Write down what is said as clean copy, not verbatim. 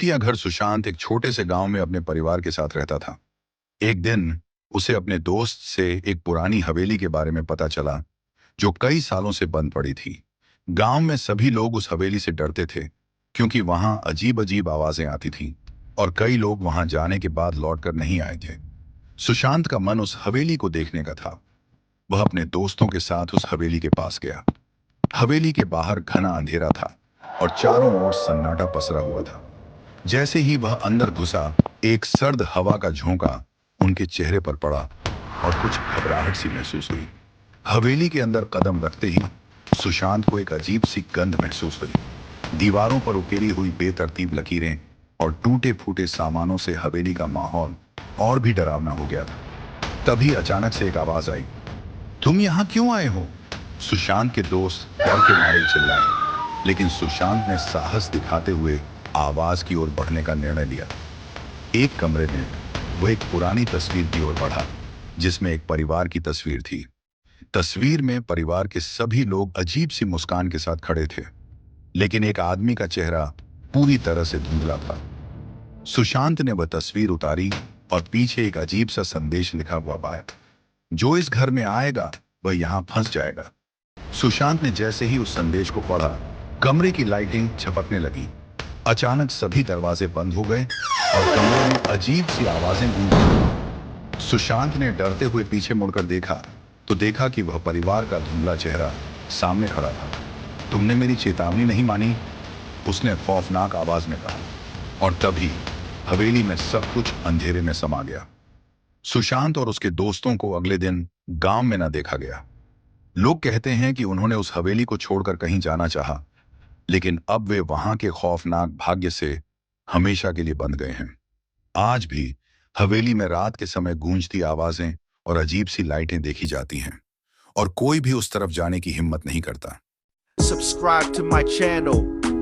चूतिया घर सुशांत एक छोटे से गांव में अपने परिवार के साथ रहता था। एक दिन उसे अपने दोस्त से एक पुरानी हवेली के बारे में पता चला, जो कई सालों से बंद पड़ी थी। गांव में सभी लोग उस हवेली से डरते थे, क्योंकि वहां अजीब अजीब आवाजें आती थीं और कई लोग वहां जाने के बाद लौटकर नहीं आए थे। सुशांत का मन उस हवेली को देखने का था। वह अपने दोस्तों के साथ उस हवेली के पास गया। हवेली के बाहर घना अंधेरा था और चारों ओर सन्नाटा पसरा हुआ था। जैसे ही वह अंदर घुसा, एक सर्द हवा का झोंका उनके चेहरे पर पड़ा और कुछ घबराहट सी महसूस हुई। हवेली के अंदर कदम रखते ही सुशांत को एक अजीब सी गंध महसूस हुई। दीवारों पर उकेरी हुई बेतरतीब लकीरें और टूटे फूटे सामानों से हवेली का माहौल और भी डरावना हो गया था। तभी अचानक से एक आवाज आई, तुम यहाँ क्यों आए हो? सुशांत के दोस्त डर के मारे चिल्लाए, लेकिन सुशांत ने साहस दिखाते हुए आवाज की ओर बढ़ने का निर्णय लिया। एक कमरे में वो एक पुरानी तस्वीर की ओर बढ़ा, जिसमें एक परिवार की तस्वीर थी। तस्वीर में परिवार के सभी लोग अजीब सी मुस्कान के साथ खड़े थे, लेकिन एक आदमी का चेहरा पूरी तरह से धुंधला था। सुशांत ने वह तस्वीर उतारी और पीछे एक अजीब सा संदेश लिखा हुआ पाया, जो इस घर में आएगा वह यहां फंस जाएगा। सुशांत ने जैसे ही उस संदेश को पढ़ा, कमरे की लाइटिंग झपकने लगी। अचानक सभी दरवाजे बंद हो गए और कमरे में अजीब सी आवाजें गूंजी। सुशांत ने डरते हुए पीछे मुड़कर देखा तो देखा कि वह परिवार का धुंधला चेहरा सामने खड़ा था। तुमने मेरी चेतावनी नहीं मानी, उसने खौफनाक आवाज में कहा। और तभी हवेली में सब कुछ अंधेरे में समा गया। सुशांत और उसके दोस्तों को अगले दिन गांव में न देखा गया। लोग कहते हैं कि उन्होंने उस हवेली को छोड़कर कहीं जाना चाहा, लेकिन अब वे वहां के खौफनाक भाग्य से हमेशा के लिए बंध गए हैं। आज भी हवेली में रात के समय गूंजती आवाजें और अजीब सी लाइटें देखी जाती हैं, और कोई भी उस तरफ जाने की हिम्मत नहीं करता। Subscribe to my channel.